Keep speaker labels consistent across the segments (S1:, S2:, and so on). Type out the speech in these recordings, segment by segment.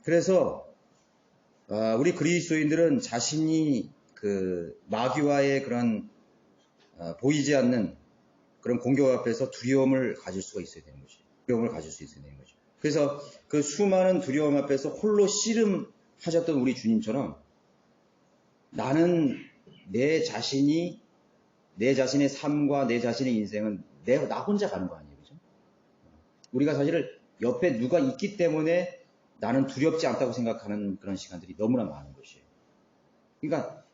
S1: 그래서 우리 그리스도인들은 자신이 그 마귀와의 그런 보이지 않는 그런 공격 앞에서 두려움을 가질 수가 있어야 되는 것이죠. 두려움을 가질 수 있어야 되는 거죠. 그래서 그 수많은 두려움 앞에서 홀로 씨름하셨던 우리 주님처럼 나는 내 자신의 삶과 내 자신의 인생은 나 혼자 가는 거 아니에요. 그죠? 우리가 사실은 옆에 누가 있기 때문에 나는 두렵지 않다고 생각하는 그런 시간들이 너무나 많은 것이에요. 그러니까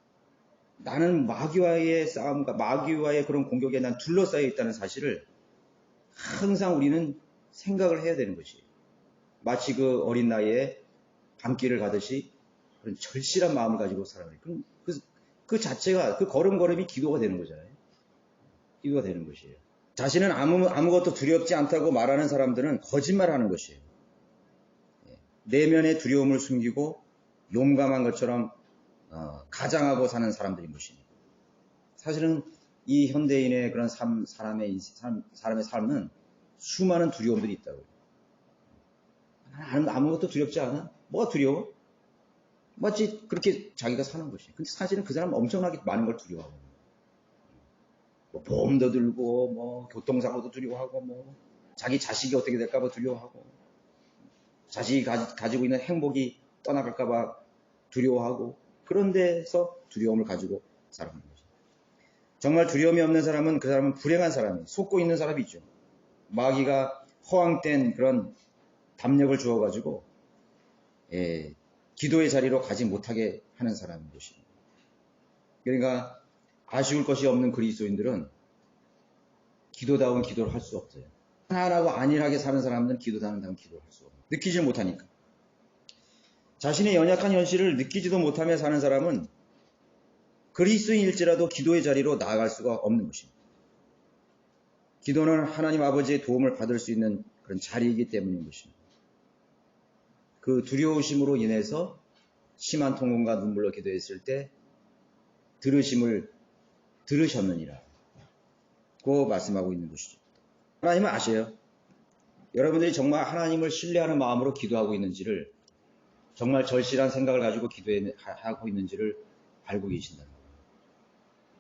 S1: 나는 마귀와의 싸움과 마귀와의 그런 공격에 난 둘러싸여 있다는 사실을 항상 우리는 생각을 해야 되는 것이에요. 마치 그 어린 나이에 밤길을 가듯이 그런 절실한 마음을 가지고 살아가요. 그 자체가, 그 걸음걸음이 기도가 되는 거잖아요. 기도가 되는 것이에요. 자신은 아무것도 두렵지 않다고 말하는 사람들은 거짓말하는 것이에요. 내면의 두려움을 숨기고 용감한 것처럼 가장하고 사는 사람들인 것입니다. 사실은 이 현대인의 그런 사람의 삶은 수많은 두려움들이 있다고요. 아무것도 두렵지 않아? 뭐가 두려워? 마치 그렇게 자기가 사는 것이에요. 근데 사실은 그 사람은 엄청나게 많은 걸 두려워하고, 뭐 보험도 들고, 뭐 교통사고도 두려워하고, 뭐 자기 자식이 어떻게 될까봐 두려워하고, 자식이 가지고 있는 행복이 떠나갈까봐 두려워하고, 그런 데서 두려움을 가지고 살아가는 거죠. 정말 두려움이 없는 사람은 그 사람은 불행한 사람이에요. 속고 있는 사람이죠. 마귀가 허황된 그런 담력을 주어가지고 기도의 자리로 가지 못하게 하는 사람인 것입니다. 그러니까 아쉬울 것이 없는 그리스도인들은 기도다운 기도를 할 수 없어요. 하나하고 안일하게 사는 사람들은 기도다운 기도를 할 수 없어요. 느끼질 못하니까. 자신의 연약한 현실을 느끼지도 못하며 사는 사람은 그리스도인일지라도 기도의 자리로 나아갈 수가 없는 것입니다. 기도는 하나님 아버지의 도움을 받을 수 있는 그런 자리이기 때문인 것입니다. 그 두려우심으로 인해서 심한 통곡과 눈물로 기도했을 때 들으셨느니라 고 말씀하고 있는 것이죠. 하나님은 아셔요. 여러분들이 정말 하나님을 신뢰하는 마음으로 기도하고 있는지를, 정말 절실한 생각을 가지고 기도하고 있는지를 알고 계신다.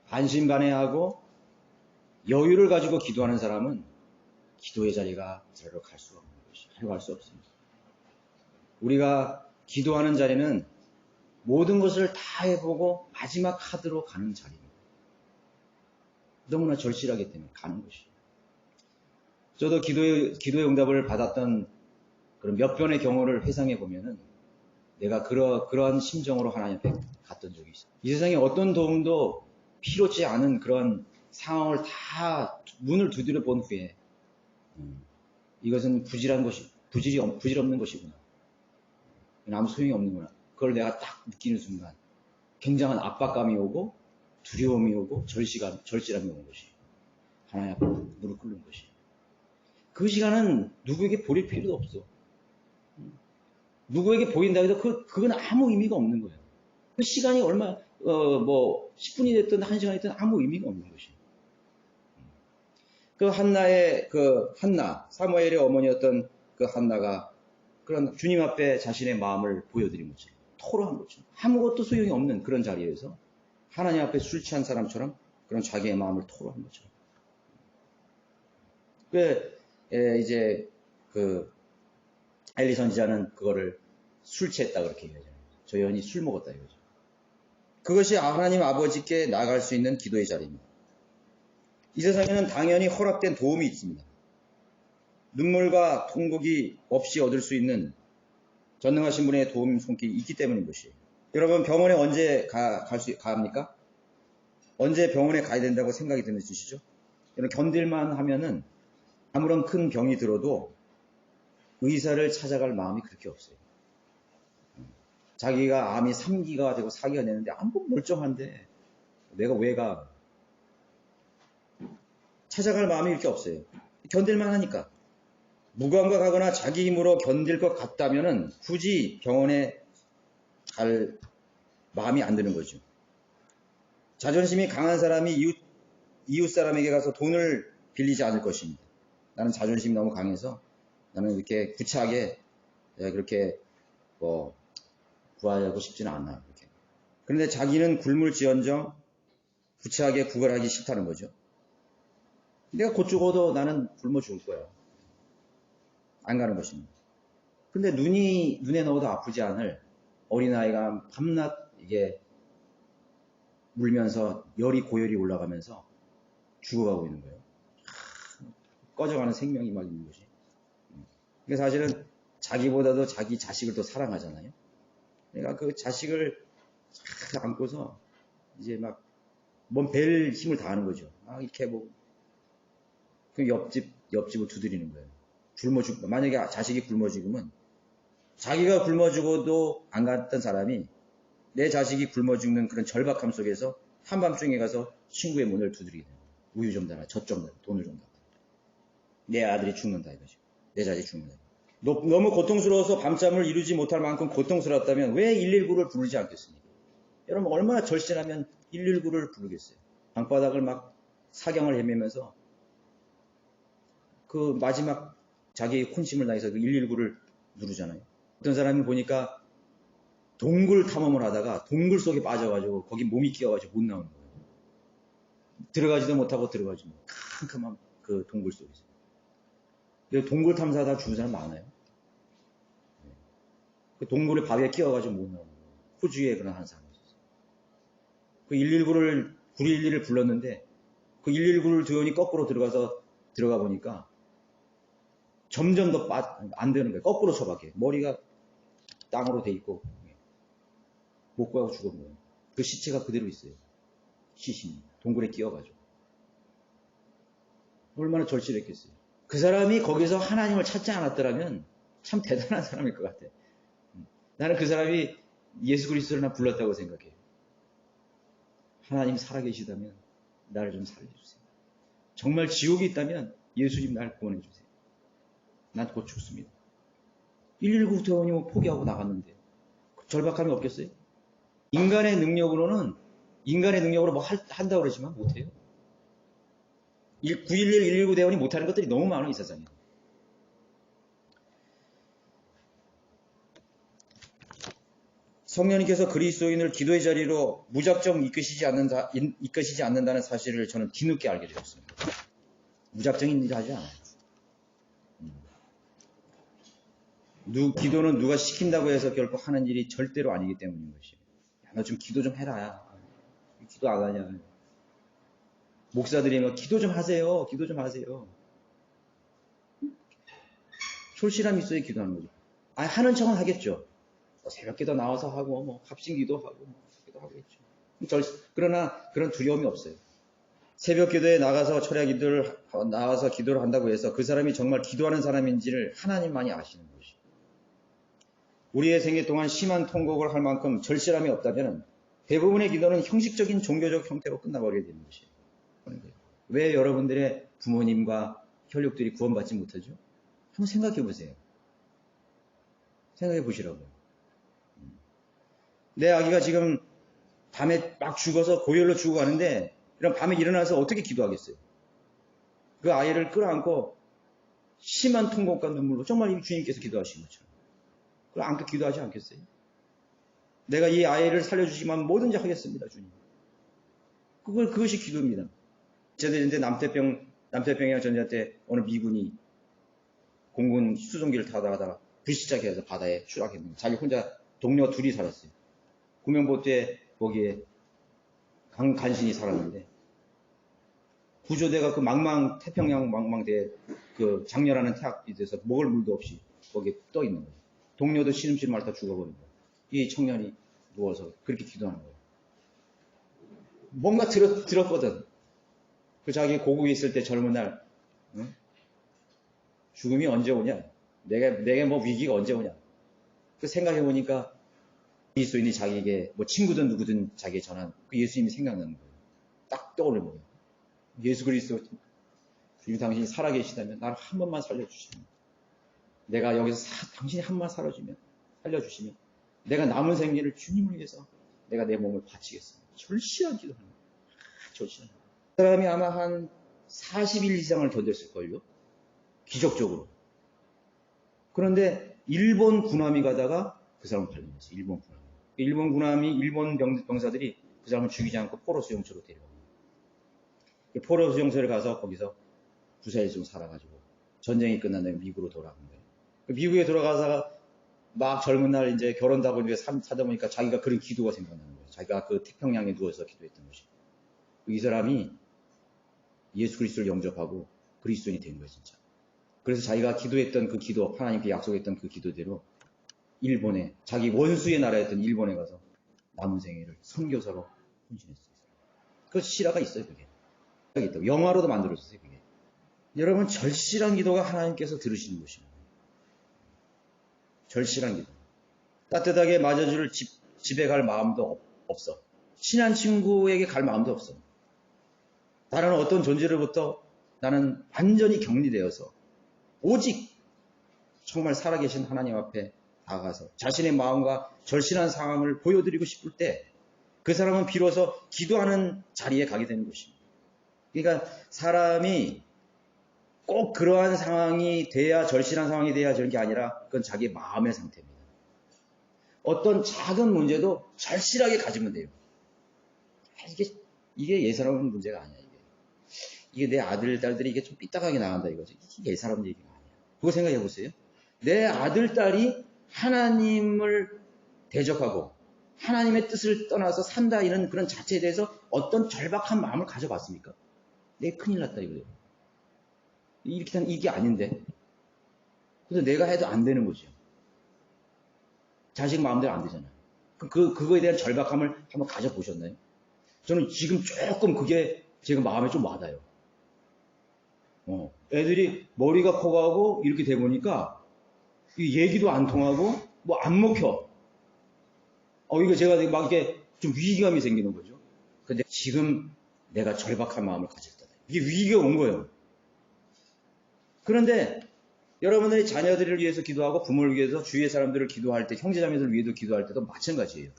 S1: 반신반의하고 여유를 가지고 기도하는 사람은 기도의 자리로 갈 수가 없는 것이죠. 갈 수 없습니다. 우리가 기도하는 자리는 모든 것을 다 해보고 마지막 카드로 가는 자리입니다. 너무나 절실하기 때문에 가는 것이죠. 저도 기도의 응답을 받았던 그런 몇 번의 경우를 회상해 보면은 내가 그러한 심정으로 하나님 앞에 갔던 적이 있어요. 이 세상에 어떤 도움도 필요치 않은 그런 상황을 다 문을 두드려 본 후에 이것은 부질 없는 것이구나. 아무 소용이 없는구나. 그걸 내가 딱 느끼는 순간 굉장한 압박감이 오고 두려움이 오고 절실함이 오는 것이 하나님 앞에 무릎 꿇는 것이. 그 시간은 누구에게 보일 필요도 없어. 누구에게 보인다 해도 그건 아무 의미가 없는 거예요. 그 시간이 10분이 됐든 1시간이 됐든 아무 의미가 없는 것이. 그 한나, 사무엘의 어머니였던 그 한나가 그런 주님 앞에 자신의 마음을 보여드린 거죠. 토로한 거죠. 아무것도 소용이 없는 그런 자리에서 하나님 앞에 술 취한 사람처럼 그런 자기의 마음을 토로한 거죠. 이제 엘리 선지자는 그거를 술 취했다 그렇게 얘기하잖아요. 저 여인이 술 먹었다 이거죠. 그것이 하나님 아버지께 나아갈 수 있는 기도의 자리입니다. 이 세상에는 당연히 허락된 도움이 있습니다. 눈물과 통곡이 없이 얻을 수 있는 전능하신 분의 도움 손길이 있기 때문인 것이에요. 여러분 병원에 언제 갑니까? 언제 병원에 가야 된다고 생각이 드시죠? 여러분 견딜만 하면은 아무런 큰 병이 들어도 의사를 찾아갈 마음이 그렇게 없어요. 자기가 암이 3기가 되고 4기가 되는데 아무 멀쩡한데 내가 왜 가? 찾아갈 마음이 이렇게 없어요. 견딜만 하니까. 무감각하거나 자기 힘으로 견딜 것 같다면은 굳이 병원에 갈 마음이 안 드는 거죠. 자존심이 강한 사람이 이웃 사람에게 가서 돈을 빌리지 않을 것입니다. 나는 자존심이 너무 강해서 나는 이렇게 구차하게 그렇게 뭐 구하고 싶지는 않나. 그렇게. 그런데 자기는 굶을지언정 부채하게 구걸하기 싫다는 거죠. 내가 곧 죽어도 나는 굶어 죽을 거야. 안 가는 것입니다. 근데 눈에 넣어도 아프지 않을 어린아이가 밤낮 이게 물면서 열이 고열이 올라가면서 죽어가고 있는 거예요. 꺼져가는 생명이 막 있는 거지. 그러니까 사실은 자기보다도 자기 자식을 더 사랑하잖아요. 그러니까 그 자식을 쫙 안고서 이제 막 뭔 벨 힘을 다하는 거죠. 막 이렇게 뭐 그 옆집을 두드리는 거예요. 만약에 자식이 굶어 죽으면 자기가 굶어 죽어도 안 갔던 사람이 내 자식이 굶어 죽는 그런 절박함 속에서 한밤중에 가서 친구의 문을 두드리게 돼요. 우유 좀 달라, 젖 좀 달라, 돈을 좀 달라. 내 아들이 죽는다 이거죠. 내 자식이 죽는다. 너무 고통스러워서 밤잠을 이루지 못할 만큼 고통스러웠다면 왜 119를 부르지 않겠습니까? 여러분 얼마나 절실하면 119를 부르겠어요. 방바닥을 막 사경을 헤매면서 그 마지막 자기의 혼심을 다해서 그 119를 누르잖아요. 어떤 사람이 보니까 동굴 탐험을 하다가 동굴 속에 빠져가지고 거기 몸이 끼어가지고 못 나오는 거예요. 들어가지도 못하고 들어가지 못. 캄캄한 그 동굴 속에서. 동굴 탐사하다 죽은 사람 많아요. 그 동굴의 바위에 끼어가지고 못 나오는 거예요. 호주에 그런 한 사람이 있었어요. 그 119를 911을 불렀는데 그 119를 들으니 거꾸로 들어가 보니까 점점 더 안 되는 거예요. 거꾸로 처박혀요. 머리가 땅으로 돼 있고 못 구하고 죽은 거예요. 그 시체가 그대로 있어요. 시신이 동굴에 끼어가지고. 얼마나 절실했겠어요. 그 사람이 거기서 하나님을 찾지 않았더라면 참 대단한 사람일 것 같아. 나는 그 사람이 예수 그리스도를 나 불렀다고 생각해요. 하나님 살아계시다면 나를 좀 살려주세요. 정말 지옥이 있다면 예수님 날 구원해주세요. 난 곧 죽습니다. 119 대원이 뭐 포기하고 나갔는데 절박함이 없겠어요? 인간의 능력으로 뭐 한다고 그러지만 못해요. 911, 119 대원이 못하는 것들이 너무 많아, 이 세상에. 성령님께서 그리스도인을 기도의 자리로 무작정 이끄시지 않는다는 사실을 저는 뒤늦게 알게 되었습니다. 무작정인 일을 하지 않아요. 기도는 누가 시킨다고 해서 결코 하는 일이 절대로 아니기 때문인 것이에요. 너 좀 기도 좀 해라. 기도 안 하냐. 목사들이 막 기도 좀 하세요. 기도 좀 하세요. 솔실함이 있어야 기도하는 거죠. 하는 척은 하겠죠. 새벽 기도 나와서 하고, 뭐, 합심 기도하고, 기도하겠죠. 그러나 그런 두려움이 없어요. 새벽 기도에 나가서 나와서 기도를 한다고 해서 그 사람이 정말 기도하는 사람인지를 하나님만이 아시는 것이죠. 우리의 생애 동안 심한 통곡을 할 만큼 절실함이 없다면 대부분의 기도는 형식적인 종교적 형태로 끝나버리게 되는 것이에요. 왜 여러분들의 부모님과 혈육들이 구원받지 못하죠? 한번 생각해 보세요. 생각해 보시라고요. 내 아기가 지금 밤에 막 죽어서 고열로 죽어가는데 이런 밤에 일어나서 어떻게 기도하겠어요? 그 아이를 끌어안고 심한 통곡과 눈물로 정말 주님께서 기도하신 것처럼 그걸 안고 기도하지 않겠어요? 내가 이 아이를 살려주시면 뭐든지 하겠습니다, 주님. 그것이 기도입니다. 제대로 남태평양 전쟁 때 어느 미군이 공군 수송기를 타다가 불시착해서 바다에 추락했는데 자기 혼자 동료 둘이 살았어요. 구명보트에 거기에 간신히 살았는데 구조대가 그 태평양 망망대에 그 장렬하는 태양이 돼서 먹을 물도 없이 거기에 떠 있는 거예요. 동료도 시름시름 앓다 죽어버린 거예요. 이 청년이 누워서 그렇게 기도하는 거예요. 뭔가 들었거든. 그 자기 고국에 있을 때 젊은 날, 응? 죽음이 언제 오냐? 내게 뭐 위기가 언제 오냐? 그 생각해보니까 그리스도인이 자기에게 뭐 친구든 누구든 자기에 전한 그 예수님이 생각나는 거예요. 딱 떠오르는 거예요. 예수 그리스도 주님 당신이 살아계시다면 나를 한 번만 살려주시면 내가 여기서 당신이 한 번만 살려주시면 내가 남은 생애를 주님을 위해서 내가 내 몸을 바치겠습니다. 절실한 기도하는 거예요. 절실한 기도. 그 사람이 아마 한 40일 이상을 견뎠을걸요. 기적적으로. 그런데 일본 군함이 가다가 그 사람을 발견했어요. 일본 군함. 일본 군함이 일본 병사들이 그 사람을 죽이지 않고 포로 수용소로 데려갑니다. 포로 수용소에 가서 거기서 부사일 좀 살아가지고 전쟁이 끝난 다음에 미국으로 돌아간 거예요. 미국에 돌아가서 막 젊은 날 이제 결혼도 하고 이제 사다 보니까 자기가 그런 기도가 생각나는 거예요. 자기가 그 태평양에 누워서 기도했던 것이. 이 사람이 예수 그리스도를 영접하고 그리스도인이 된 거예요, 진짜. 그래서 자기가 기도했던 그 기도, 하나님께 약속했던 그 기도대로 일본에, 자기 원수의 나라였던 일본에 가서 남은 생애를 선교사로 헌신했어요. 그 실화가 있어요, 그게. 영화로도 만들어졌어요, 그게. 여러분, 절실한 기도가 하나님께서 들으시는 것입니다. 절실한 기도. 따뜻하게 맞아줄 집에 갈 마음도 없어. 친한 친구에게 갈 마음도 없어. 다른 어떤 존재로부터 나는 완전히 격리되어서 오직 정말 살아계신 하나님 앞에 다가가서 자신의 마음과 절실한 상황을 보여드리고 싶을 때 그 사람은 비로소 기도하는 자리에 가게 되는 것입니다. 그러니까 사람이 꼭 그러한 상황이 돼야, 절실한 상황이 돼야 저런 게 아니라 그건 자기 마음의 상태입니다. 어떤 작은 문제도 절실하게 가지면 돼요. 이게 예사로운 문제가 아니야. 이게 내 아들, 딸들이 이게 좀 삐딱하게 나간다 이거지. 이게 예사로운 얘기가 아니야. 그거 생각해 보세요. 내 아들, 딸이 하나님을 대적하고 하나님의 뜻을 떠나서 산다 이런 그런 자체에 대해서 어떤 절박한 마음을 가져봤습니까? 내가 큰일 났다 이거예요. 이렇게 이게 아닌데. 그래서 내가 해도 안 되는 거죠. 자식 마음대로 안 되잖아요. 그거에 대한 절박함을 한번 가져보셨나요? 저는 지금 조금 그게 제가 마음에 좀 와닿아요. 애들이 머리가 커가고 이렇게 돼 보니까 얘기도 안 통하고 뭐 안 먹혀. 이거 제가 막 이렇게 좀 위기감이 생기는 거죠. 근데 지금 내가 절박한 마음을 가졌다. 이게 위기가 온 거예요. 그런데 여러분들이 자녀들을 위해서 기도하고 부모를 위해서 주위의 사람들을 기도할 때, 형제자매들을 위해서 기도할 때도 마찬가지예요.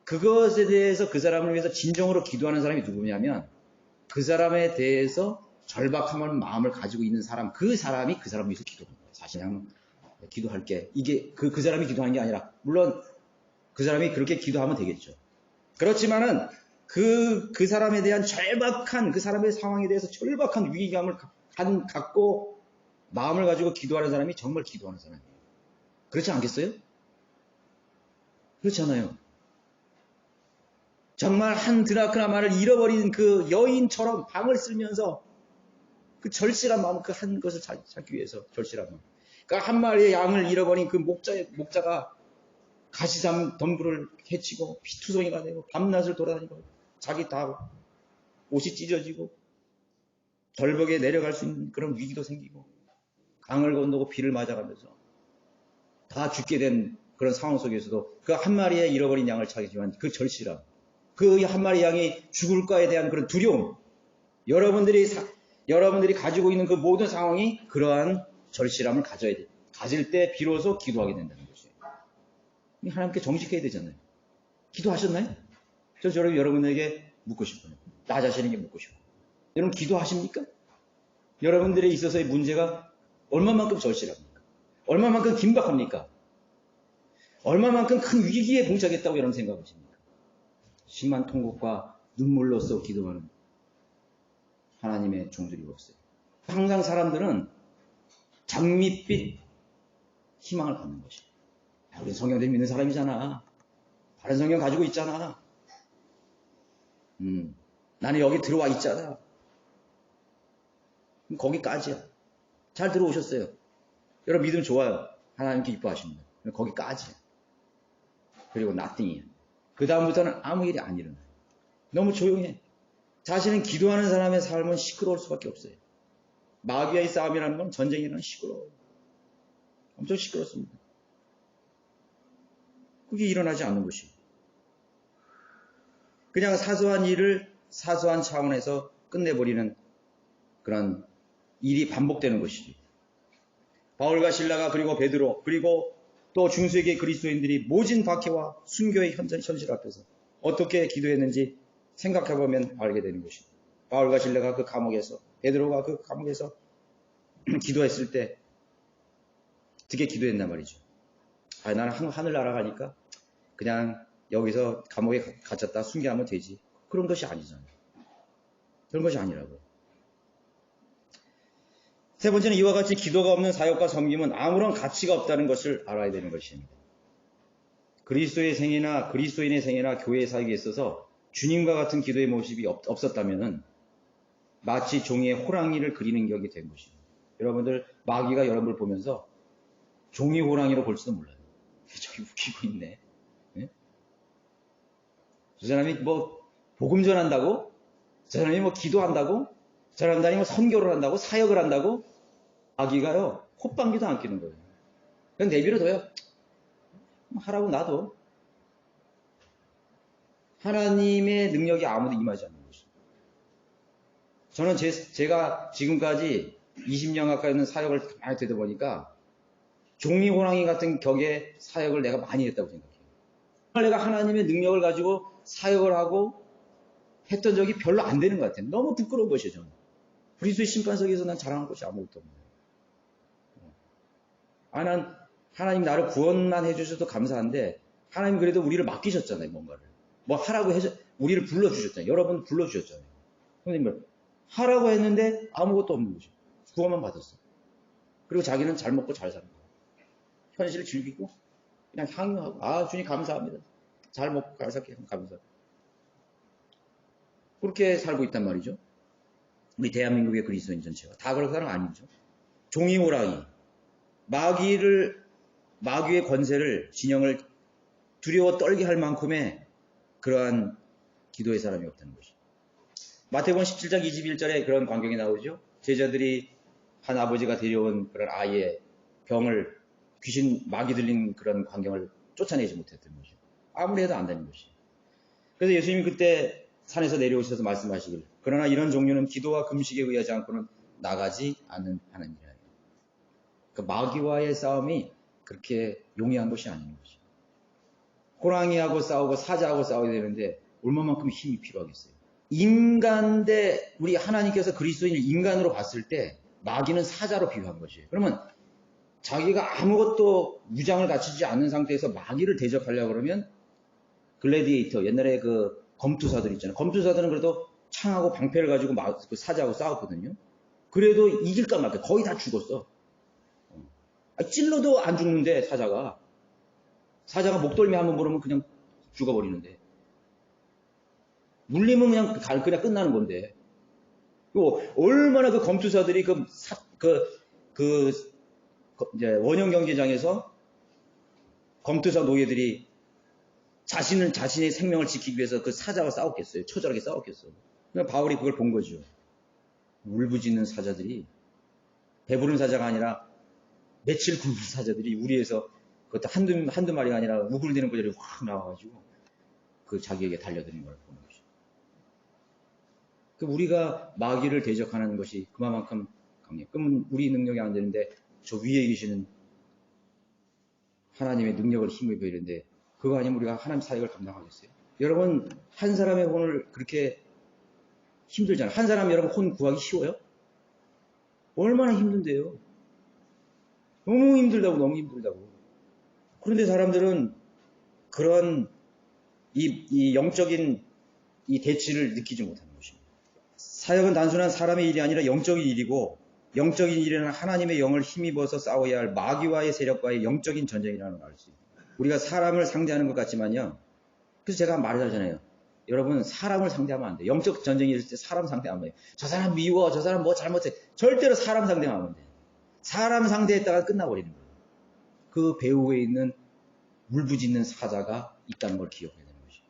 S1: 그것에 대해서 그 사람을 위해서 진정으로 기도하는 사람이 누구냐면 그 사람에 대해서 절박한 마음을 가지고 있는 사람, 그 사람이 그 사람을 위해서 기도하는 거예요. 사실 그냥 기도할게. 이게 그 사람이 기도하는 게 아니라, 물론 그 사람이 그렇게 기도하면 되겠죠. 그렇지만은 그 사람에 대한 절박한, 그 사람의 상황에 대해서 절박한 위기감을 갖고 마음을 가지고 기도하는 사람이 정말 기도하는 사람이에요. 그렇지 않겠어요? 그렇지 않아요. 정말 한 드라크나마를 잃어버린 그 여인처럼 방을 쓸면서 그 절실한 마음, 그 한 것을 찾기 위해서 절실한 마음. 그러니까 한 마리의 양을 잃어버린 그 목자가 가시삼 덤불을 해치고 피투성이가 되고 밤낮을 돌아다니고 자기 다 옷이 찢어지고 절벽에 내려갈 수 있는 그런 위기도 생기고 강을 건너고 비를 맞아가면서 다 죽게 된 그런 상황 속에서도 그 한 마리의 잃어버린 양을 찾지만 그 절실함, 그 한 마리 양이 죽을까에 대한 그런 두려움, 여러분들이 가지고 있는 그 모든 상황이 그러한 절실함을 가져야 돼. 가질 때 비로소 기도하게 된다는 거죠. 하나님께 정직해야 되잖아요. 기도하셨나요? 저는 여러분에게 묻고 싶어요. 나 자신에게 묻고 싶어요. 여러분 기도하십니까? 여러분들에 있어서의 문제가 얼마만큼 절실합니까? 얼마만큼 긴박합니까? 얼마만큼 큰 위기에 봉착했다고 여러분 생각하십니까? 심한 통곡과 눈물로써 기도하는 하나님의 종들이 없어요. 항상 사람들은 장밋빛 희망을 갖는 것이에요. 우리 성경을 믿는 사람이잖아. 다른 성경 가지고 있잖아. 나는 여기 들어와 있잖아. 거기까지야. 잘 들어오셨어요. 여러분 믿음 좋아요. 하나님께 기뻐하십니다. 거기까지야. 그리고 nothing이야. 그 다음부터는 아무 일이 안 일어나요. 너무 조용해. 자신은 기도하는 사람의 삶은 시끄러울 수밖에 없어요. 마귀와의 싸움이라는 건 전쟁이라는 시끄러워요. 엄청 시끄럽습니다. 그게 일어나지 않는 것이에요. 그냥 사소한 일을 사소한 차원에서 끝내버리는 그런 일이 반복되는 것이지. 바울과 실라가 그리고 베드로 그리고 또 중세기 그리스도인들이 모진 박해와 순교의 현실 앞에서 어떻게 기도했는지 생각해보면 알게 되는 것입니다. 바울과 실라가 그 감옥에서, 베드로가 그 감옥에서 기도했을 때 어떻게 기도했단 말이죠. 아, 나는 하늘 날아가니까 그냥 여기서 감옥에 갇혔다 순교하면 되지. 그런 것이 아니잖아요. 그런 것이 아니라고. 세 번째는 이와 같이 기도가 없는 사역과 섬김은 아무런 가치가 없다는 것을 알아야 되는 것입니다. 그리스도의 생애나 그리스도인의 생애나 교회의 사역에 있어서 주님과 같은 기도의 모습이 없었다면 마치 종이에 호랑이를 그리는 격이 된 것입니다. 여러분들 마귀가 여러분을 보면서 종이 호랑이로 볼지도 몰라요. 저기 웃기고 있네. 네? 저 사람이 뭐 복음 전한다고? 저 사람이 뭐 기도한다고? 저 사람이 뭐 선교를 한다고? 사역을 한다고? 마귀가요 콧방귀도 안 끼는 거예요. 그냥 내버려둬요. 하라고 놔둬. 하나님의 능력이 아무도 임하지 않는 것이죠. 저는 제가 지금까지 20년 가까이 있는 사역을 많이 되다 보니까 종이 호랑이 같은 격의 사역을 내가 많이 했다고 생각해요. 내가 하나님의 능력을 가지고 사역을 하고 했던 적이 별로 안 되는 것 같아요. 너무 부끄러운 것이죠. 저는. 그리스도의 심판석에서 난 자랑할 것이 아무것도 없네요. 난 하나님 나를 구원만 해주셔도 감사한데 하나님 그래도 우리를 맡기셨잖아요. 뭔가를. 뭐 하라고 우리를 불러주셨잖아요. 여러분 불러주셨잖아요. 선생님을 하라고 했는데 아무것도 없는 거죠. 구원만 받았어. 그리고 자기는 잘 먹고 잘 사는 거예요. 현실을 즐기고 그냥 향유하고 주님 감사합니다. 잘 먹고 잘 살게 감사합니다. 그렇게 살고 있단 말이죠. 우리 대한민국의 그리스도인 전체가 다 그런 사람 아니죠. 종이 호랑이 마귀의 권세를 진영을 두려워 떨게 할 만큼의 그러한 기도의 사람이 없다는 것이죠. 마태복음 17장 21절에 그런 광경이 나오죠. 제자들이 한 아버지가 데려온 그런 아이의 병을 귀신 마귀 들린 그런 광경을 쫓아내지 못했던 것이죠. 아무리 해도 안 되는 것이죠. 그래서 예수님이 그때 산에서 내려오셔서 말씀하시길 그러나 이런 종류는 기도와 금식에 의하지 않고는 나가지 않는 하느니라. 그 마귀와의 싸움이 그렇게 용이한 것이 아닌 것이죠. 호랑이하고 싸우고 사자하고 싸워야 되는데 얼마만큼 힘이 필요하겠어요. 인간 대 우리 하나님께서 그리스도인을 인간으로 봤을 때 마귀는 사자로 비유한 것이에요. 그러면 자기가 아무것도 무장을 갖추지 않는 상태에서 마귀를 대적하려고 그러면 글래디에이터 옛날에 그 검투사들 있잖아요. 검투사들은 그래도 창하고 방패를 가지고 그 사자하고 싸웠거든요. 그래도 이길까 말까 거의 다 죽었어. 찔러도 안 죽는데 사자가 목덜미 한번 물으면 그냥 죽어버리는데 물리면 그냥 끝나는 건데 얼마나 그 검투사들이 이제 원형 경기장에서 검투사 노예들이 자신의 생명을 지키기 위해서 그 사자와 싸웠겠어요. 처절하게 싸웠겠어요. 바울이 그걸 본 거죠. 울부짖는 사자들이 배부른 사자가 아니라 며칠 굶은 사자들이 우리에서 그것도 한두 마리가 아니라 우글대는 거절이 확 나와가지고 그 자기에게 달려드는 걸 보는 것이죠. 우리가 마귀를 대적하는 것이 그만큼 강해요. 그러면 우리 능력이 안 되는데 저 위에 계시는 하나님의 능력을 힘입어야 되는데 그거 아니면 우리가 하나님 사역을 감당하겠어요? 여러분 한 사람의 혼을 그렇게 힘들잖아요. 한 사람 여러분 혼 구하기 쉬워요? 얼마나 힘든데요. 너무 힘들다고. 그런데 사람들은 그런 이 영적인 이 대치를 느끼지 못하는 것입니다. 사역은 단순한 사람의 일이 아니라 영적인 일이고 영적인 일에는 하나님의 영을 힘입어서 싸워야 할 마귀와의 세력과의 영적인 전쟁이라는 걸 알 수 있습니다. 우리가 사람을 상대하는 것 같지만요. 그래서 제가 말하잖아요. 여러분 사람을 상대하면 안 돼요. 영적 전쟁이 있을 때 사람 상대하면 돼요. 저 사람 미워, 저 사람 뭐 잘못해. 절대로 사람 상대하면 안 돼요. 사람 상대했다가 끝나버리는 거예요. 그 배후에 있는 울부짖는 사자가 있다는 걸 기억해야 되는 것이죠.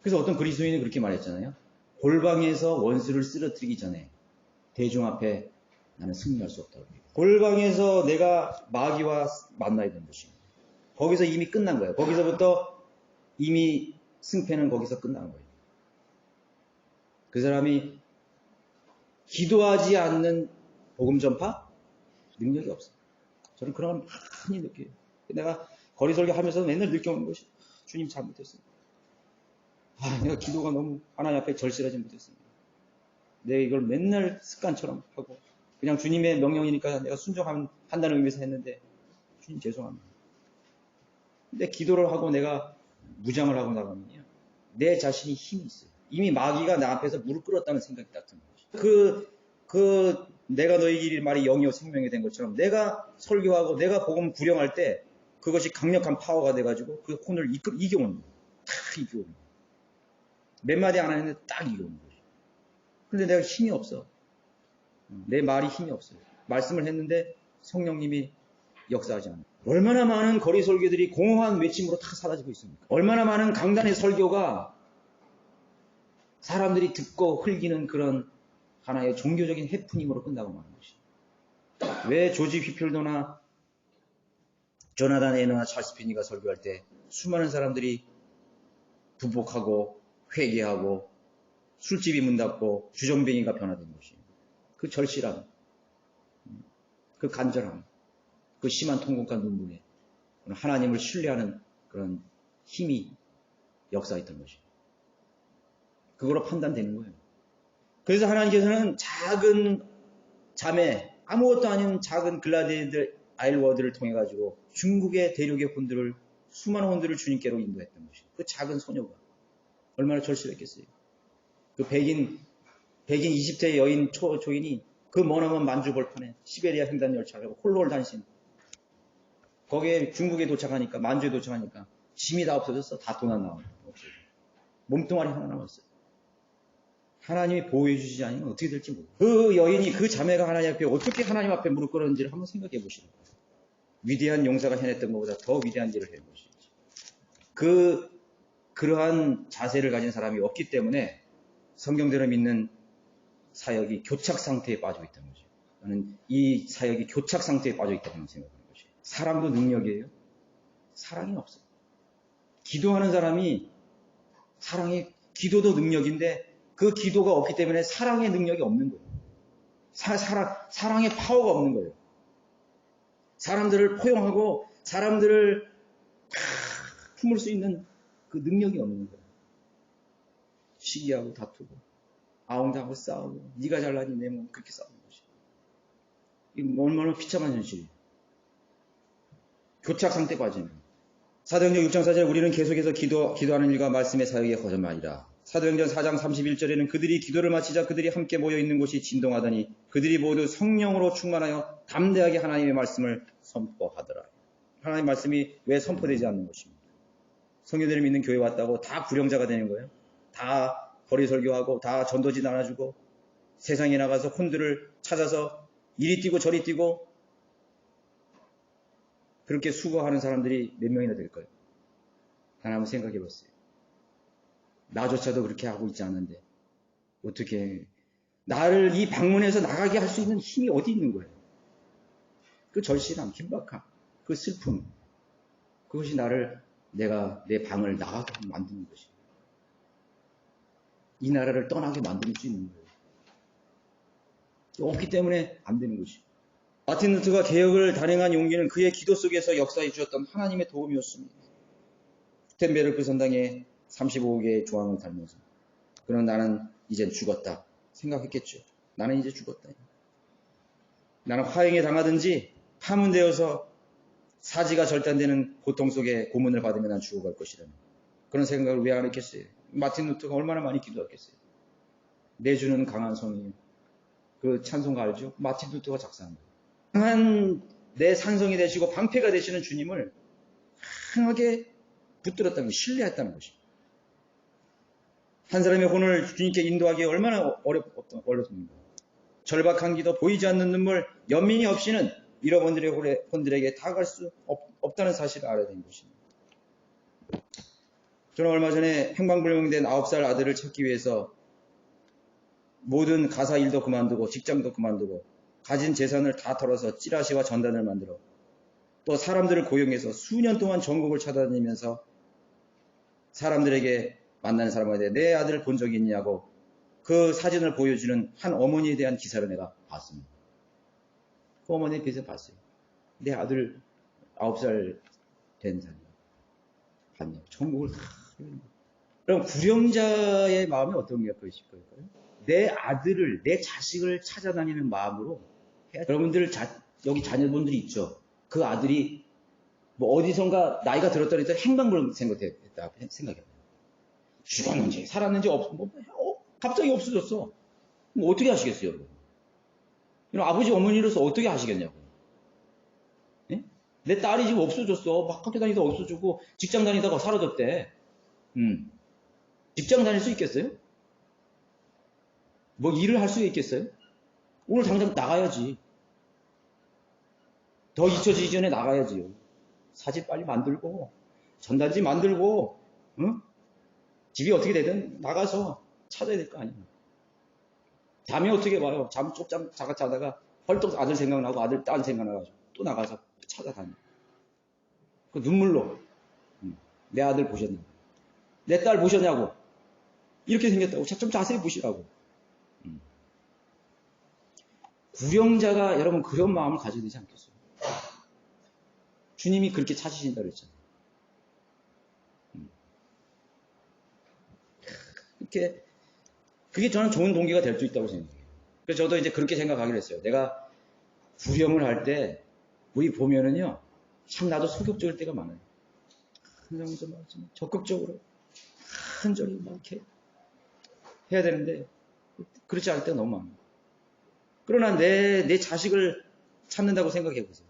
S1: 그래서 어떤 그리스도인이 그렇게 말했잖아요. 골방에서 원수를 쓰러뜨리기 전에 대중 앞에 나는 승리할 수 없다고. 골방에서 내가 마귀와 만나야 되는 것입니다. 거기서 이미 끝난 거예요. 거기서부터 이미 승패는 거기서 끝난 거예요. 그 사람이 기도하지 않는 복음 전파 능력이 없어요. 저는 그런 걸 많이 느껴요. 내가 거리 설교하면서 맨날 느껴오는 것이 주님 잘못했어요. 내가 기도가 너무 하나님 앞에 절실하지 못했습니다. 내가 이걸 맨날 습관처럼 하고 그냥 주님의 명령이니까 내가 순종한다는 의미에서 했는데 주님 죄송합니다. 근데 기도를 하고 내가 무장을 하고 나가면요, 내 자신이 힘이 있어요. 이미 마귀가 나 앞에서 무릎 꿇었다는 생각이 딱 드는 거죠. 내가 너희 길이 말이 영이요 생명이 된 것처럼 내가 설교하고 내가 복음 구령할 때 그것이 강력한 파워가 돼가지고 그 혼을 이겨오는 거예요. 딱 이겨오는 거예요. 몇 마디 안 하는데 딱 이겨오는 거예요. 근데 내가 힘이 없어. 내 말이 힘이 없어요. 말씀을 했는데 성령님이 역사하지 않아요. 얼마나 많은 거리 설교들이 공허한 외침으로 다 사라지고 있습니까? 얼마나 많은 강단의 설교가 사람들이 듣고 흘기는 그런 하나의 종교적인 해프닝으로 끝나고 마는 것이. 왜 조지 휘필더나 조나단 에너나 찰스 피니가 설교할 때 수많은 사람들이 부복하고 회개하고 술집이 문 닫고 주정뱅이가 변화된 것이. 그 절실함, 그 간절함, 그 심한 통곡과 눈물에 하나님을 신뢰하는 그런 힘이 역사했던 것이. 그거로 판단되는 거예요. 그래서 하나님께서는 작은 자매, 아무것도 아닌 작은 글라디에이터 아일워드를 통해 가지고 중국의 대륙의 혼들을, 수많은 혼들을 주님께로 인도했던 것이. 그 작은 소녀가 얼마나 절실했겠어요. 그 백인 이집트의 여인 초인이 그 머나먼 만주벌판에 시베리아 횡단 열차를 홀로 다니신, 거기에 중국에 도착하니까, 만주에 도착하니까 짐이 다 없어졌어. 다 돈 안 나와. 없어져. 몸뚱아리 하나 남았어요. 하나님이 보호해 주시지 않으면 어떻게 될지 모르고. 그 여인이, 그 자매가 하나님 앞에 어떻게 하나님 앞에 무릎 꿇었는지를 한번 생각해 보시는 거예요. 위대한 용사가 해냈던 것보다 더 위대한 일을 해낸 것이지. 그러한 자세를 가진 사람이 없기 때문에 성경대로 믿는 사역이 교착 상태에 빠져 있다는 거죠. 저는 이 사역이 교착 상태에 빠져 있다고 생각하는 것이. 사랑도 능력이에요. 사랑이 없어요. 기도하는 사람이 기도도 능력인데 그 기도가 없기 때문에 사랑의 능력이 없는 거예요. 사랑의 파워가 없는 거예요. 사람들을 포용하고 사람들을 품을 수 있는 그 능력이 없는 거예요. 시기하고 다투고 아웅다하고 싸우고 네가 잘나니 내 몸, 그렇게 싸우는 거지. 이거 얼마나 비참한 현실이에요. 교착 상태 빠지는. 사도행전 6장 4절 우리는 계속해서 기도하는 일과 말씀의 사역에 거듭하니라. 사도행전 4장 31절에는 그들이 기도를 마치자 그들이 함께 모여 있는 곳이 진동하더니 그들이 모두 성령으로 충만하여 담대하게 하나님의 말씀을 선포하더라. 하나님의 말씀이 왜 선포되지 않는 것입니까? 성도들이 믿는 교회 왔다고 다 구령자가 되는 거예요? 다 거리 설교하고 다 전도지 나눠주고 세상에 나가서 혼들을 찾아서 이리 뛰고 저리 뛰고 그렇게 수고하는 사람들이 몇 명이나 될까요? 하나 한번 생각해 봤어요. 나조차도 그렇게 하고 있지 않는데 어떻게 나를 이 방문에서 나가게 할 수 있는 힘이 어디 있는 거예요? 그 절실함, 긴박함, 그 슬픔, 그것이 내가 내 방을 나가게 만드는 것이에요. 이 나라를 떠나게 만들 수 있는 거예요. 없기 때문에 안 되는 것이에요. 마틴 루터가 개혁을 단행한 용기는 그의 기도 속에서 역사해 주었던 하나님의 도움이었습니다. 구텐베르크 선당의 35개의 조항을 달면서 그럼 나는 이젠 죽었다 생각했겠죠. 나는 이제 죽었다. 나는 화형에 당하든지 파문되어서 사지가 절단되는 고통 속에 고문을 받으면 난 죽어갈 것이라는 그런 생각을 왜 안 했겠어요? 마틴 루터가 얼마나 많이 기도했겠어요? 내 주는 강한 성이에요. 그 찬송가 알죠? 마틴 루터가 작사한 거예요. 강한 내 산성이 되시고 방패가 되시는 주님을 강하게 붙들었다는 게 신뢰했다는 것입니다. 한 사람의 혼을 주님께 인도하기 얼마나 어렵습니까? 절박한 기도, 보이지 않는 눈물, 연민이 없이는 잃어버린 혼들에게 다가갈 수 없다는 사실을 알아야 되는 것입니다. 저는 얼마 전에 행방불명된 9살 아들을 찾기 위해서 모든 가사 일도 그만두고 직장도 그만두고 가진 재산을 다 털어서 찌라시와 전단을 만들어 또 사람들을 고용해서 수년 동안 전국을 찾아다니면서 사람들에게 만나는 사람한테 내 아들을 본 적이 있냐고 그 사진을 보여주는 한 어머니에 대한 기사를 내가 봤습니다. 그 어머니에 대해서 봤어요. 내 아들 9살 된 사람 봤네요. 전국을 다. 그럼 구령자의 마음이 어떤 게 그러실 걸까요? 내 아들을, 내 자식을 찾아다니는 마음으로 해야. 여러분들 여기 자녀분들이 있죠. 그 아들이 뭐 어디선가 나이가 들었더니 행방불명 생각했다 생각해요. 죽었는지 살았는지 갑자기 없어졌어. 뭐 어떻게 하시겠어요, 여러분? 아버지 어머니로서 어떻게 하시겠냐고. 예? 내 딸이 지금 없어졌어. 막 학교 다니다가 없어지고 직장 다니다가 사라졌대. 직장 다닐 수 있겠어요? 뭐 일을 할 수 있겠어요? 오늘 당장 나가야지. 더 잊혀지기 전에 나가야지요. 사진 빨리 만들고 전단지 만들고 집이 어떻게 되든 나가서 찾아야 될 거 아니에요. 잠이 어떻게 와요? 잠 쪽잠 자다가 헐떡 아들 생각나고 아들 딸 생각나가지고 또 나가서 찾아다녀. 그 눈물로 내 아들 보셨냐고, 내 딸 보셨냐고, 이렇게 생겼다고 좀 자세히 보시라고. 구령자가 여러분 그런 마음을 가져야 되지 않겠어요? 주님이 그렇게 찾으신다고 그랬잖아요. 이렇게 그게 저는 좋은 동기가 될 수 있다고 생각해요. 그래서 저도 이제 그렇게 생각하기로 했어요. 내가 구령을 할 때 우리 보면은요, 참 나도 소극적일 때가 많아요. 적극적으로 한절이 막 이렇게 해야 되는데 그렇지 않을 때가 너무 많아요. 그러나 내 자식을 찾는다고 생각해 보세요.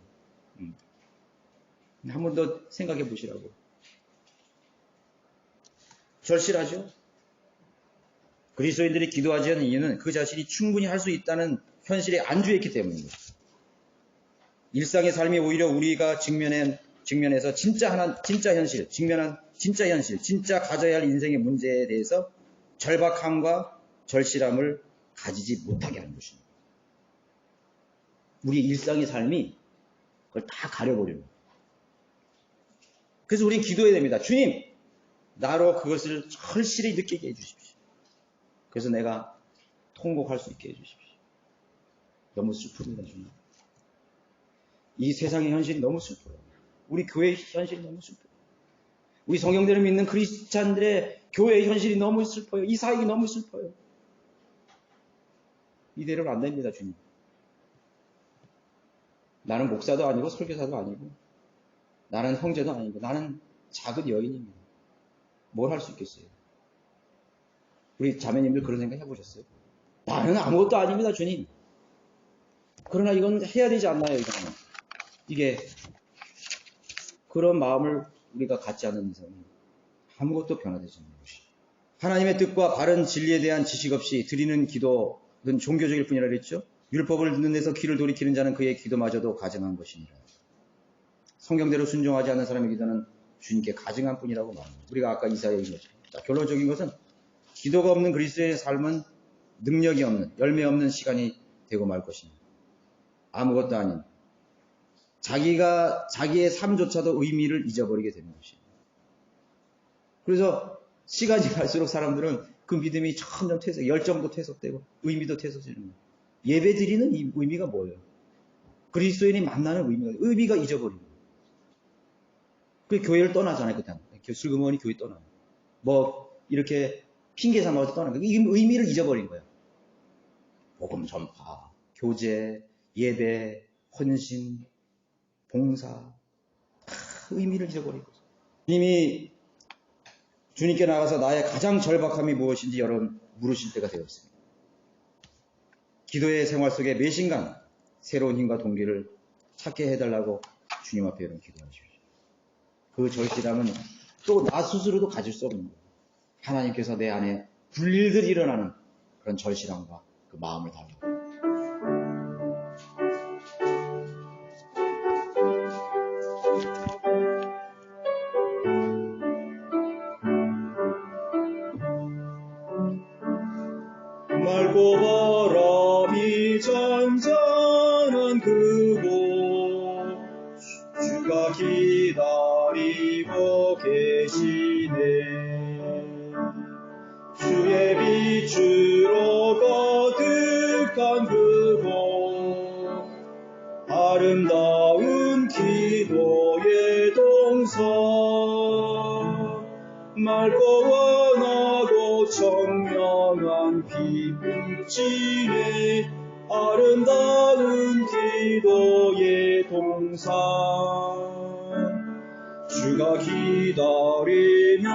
S1: 한 번 더 생각해 보시라고. 절실하죠? 그리스도인들이 기도하지 않는 이유는 그 자신이 충분히 할 수 있다는 현실에 안주했기 때문입니다. 일상의 삶이 오히려 우리가 직면해서 진짜 현실, 진짜 가져야 할 인생의 문제에 대해서 절박함과 절실함을 가지지 못하게 하는 것입니다. 우리 일상의 삶이 그걸 다 가려버립니다. 그래서 우리는 기도해야 됩니다. 주님, 나로 그것을 절실히 느끼게 해주십시오. 그래서 내가 통곡할 수 있게 해주십시오. 너무 슬픕니다, 주님. 이 세상의 현실이 너무 슬퍼요. 우리 교회의 현실이 너무 슬퍼요. 우리 성경대로 믿는 크리스찬들의 교회의 현실이 너무 슬퍼요. 이 사역이 너무 슬퍼요. 이대로는 안 됩니다, 주님. 나는 목사도 아니고 설교사도 아니고 나는 형제도 아니고 나는 작은 여인입니다. 뭘 할 수 있겠어요? 우리 자매님들 그런 생각 해보셨어요? 나는 아무것도 아닙니다, 주님. 그러나 이건 해야 되지 않나요, 이거는? 이게 그런 마음을 우리가 갖지 않는 이상은 아무것도 변화되지 않는 것이죠. 하나님의 뜻과 바른 진리에 대한 지식 없이 드리는 기도는 종교적일 뿐이라 그랬죠. 율법을 듣는 데서 귀를 돌이키는 자는 그의 기도마저도 가증한 것이니라. 성경대로 순종하지 않는 사람의 기도는 주님께 가증한 뿐이라고 말합니다. 우리가 아까 이사야에 읽었죠. 자, 결론적인 것은 기도가 없는 그리스도의 삶은 능력이 없는, 열매 없는 시간이 되고 말 것입니다. 아무것도 아닌 자기의 삶조차도 의미를 잊어버리게 되는 것입니다. 그래서 시간이 갈수록 사람들은 그 믿음이 점점 열정도 퇴색되고 의미도 퇴색되는 거예요. 예배 드리는 이 의미가 뭐예요? 그리스도인이 만나는 의미가 잊어버리고. 그 교회를 떠나잖아요, 그때. 슬그머니 교회 떠나요. 뭐 이렇게 핑계 삼아서 떠나는 거예요. 이 의미를 잊어버린 거예요. 복음 전파, 교제, 예배, 헌신, 봉사, 다 의미를 잊어버린 거죠. 주님께 나가서 나의 가장 절박함이 무엇인지 여러분 물으실 때가 되었습니다. 기도의 생활 속에 매 순간 새로운 힘과 동기를 찾게 해달라고 주님 앞에 여러분 기도하십시오. 그 절실함은 또 나 스스로도 가질 수 없는 거예요. 하나님께서 내 안에 불일들이 일어나는 그런 절실함과 그 마음을 달라고. 맑고 바람이 잔잔한 그곳 주가 기다리고 계시네. 주의 빛으로 가득한 그곳 아름다운 기도의 동산 맑고 원하고 청명한 빛빛이네. 아름다운 기도의 동산
S2: 주가 기다리며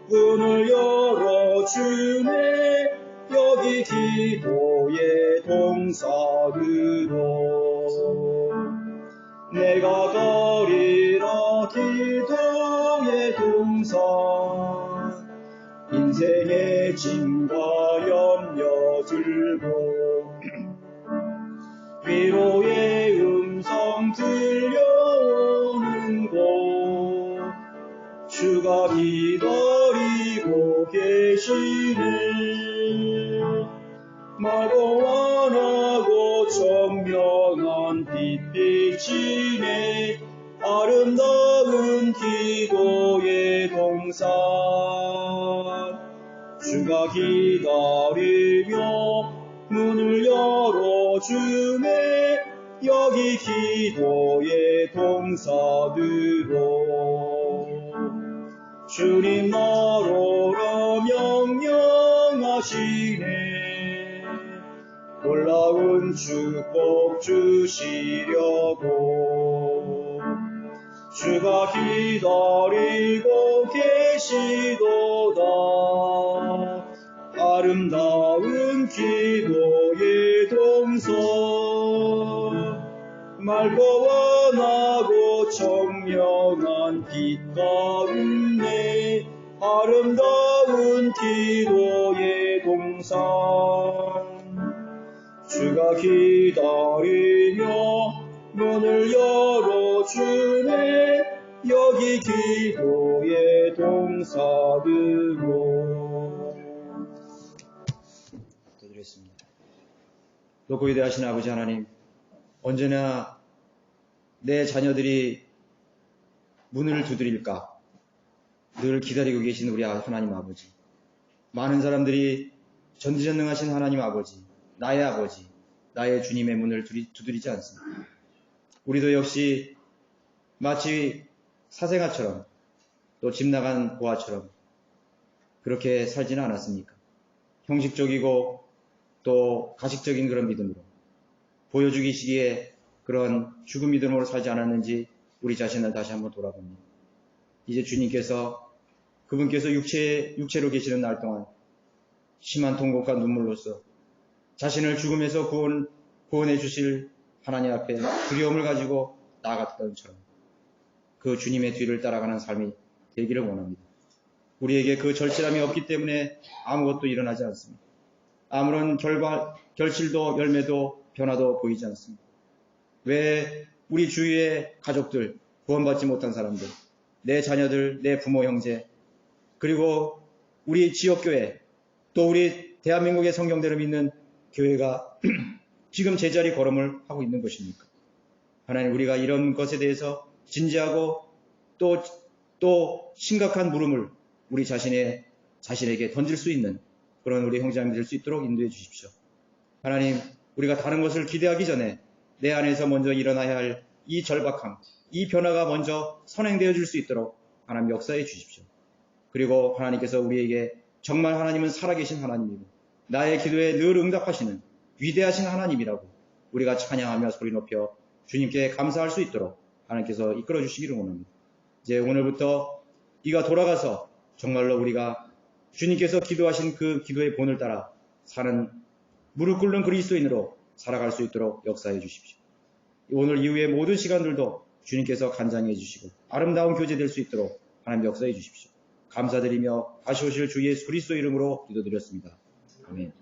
S2: 문을 열어주네. 여기 기도의 동산으로 내가 가리라. 기도의 동산 인생의 짐과 염려 들고 위로의 음성 들려오는 곳 주가 기다리고 계시네. 맑고 환하고 청명한 빛비치네. 아름다운 기도의 동산 주가 기다리며 문을 열어주네. 여기 기도의 동산으로 주님 나로라 명령하시네. 놀라운 축복 주시려고 주가 기다리고 계시도다. 아름다운 기도의 동산 맑고 환하고 청명한 빛 가운데 아름다운 기도의 동산 주가 기다리며 문을 열어주네. 여기 기도의 동산으로.
S1: 기도드리겠습니다. 높고 위대하신 아버지 하나님, 언제나 내 자녀들이 문을 두드릴까 늘 기다리고 계신 우리 하나님 아버지, 많은 사람들이 전지전능하신 하나님 아버지, 나의 아버지, 나의 주님의 문을 두드리지 않습니다. 우리도 역시 마치 사생아처럼 또 집 나간 고아처럼 그렇게 살지는 않았습니까? 형식적이고 또 가식적인 그런 믿음으로 보여주기시기에 그런 죽은 믿음으로 살지 않았는지 우리 자신을 다시 한번 돌아봅니다. 이제 주님께서 그분께서 육체로 계시는 날 동안 심한 통곡과 눈물로써 자신을 죽음에서 구원해 주실 하나님 앞에 두려움을 가지고 나아갔던 것처럼 그 주님의 뒤를 따라가는 삶이 되기를 원합니다. 우리에게 그 절실함이 없기 때문에 아무것도 일어나지 않습니다. 아무런 결실도 열매도 변화도 보이지 않습니다. 왜 우리 주위의 가족들, 구원받지 못한 사람들, 내 자녀들, 내 부모 형제, 그리고 우리 지역교회, 또 우리 대한민국의 성경대로 믿는 교회가 지금 제자리 걸음을 하고 있는 것입니까? 하나님, 우리가 이런 것에 대해서 진지하고 또 심각한 물음을 우리 자신에게 던질 수 있는 그런 우리 형제자매들 될 수 있도록 인도해 주십시오. 하나님, 우리가 다른 것을 기대하기 전에 내 안에서 먼저 일어나야 할 이 절박함, 이 변화가 먼저 선행되어 줄 수 있도록 하나님 역사해 주십시오. 그리고 하나님께서 우리에게 정말 하나님은 살아계신 하나님이고 나의 기도에 늘 응답하시는 위대하신 하나님이라고 우리가 찬양하며 소리 높여 주님께 감사할 수 있도록 하나님께서 이끌어 주시기를 원합니다. 이제 오늘부터 이가 돌아가서 정말로 우리가 주님께서 기도하신 그 기도의 본을 따라 사는 무릎 꿇는 그리스도인으로 살아갈 수 있도록 역사해 주십시오. 오늘 이후의 모든 시간들도 주님께서 간장해 주시고 아름다운 교제 될 수 있도록 하나님 역사해 주십시오. 감사드리며 다시 오실 주 예수 그리스도 이름으로 기도드렸습니다. 아멘.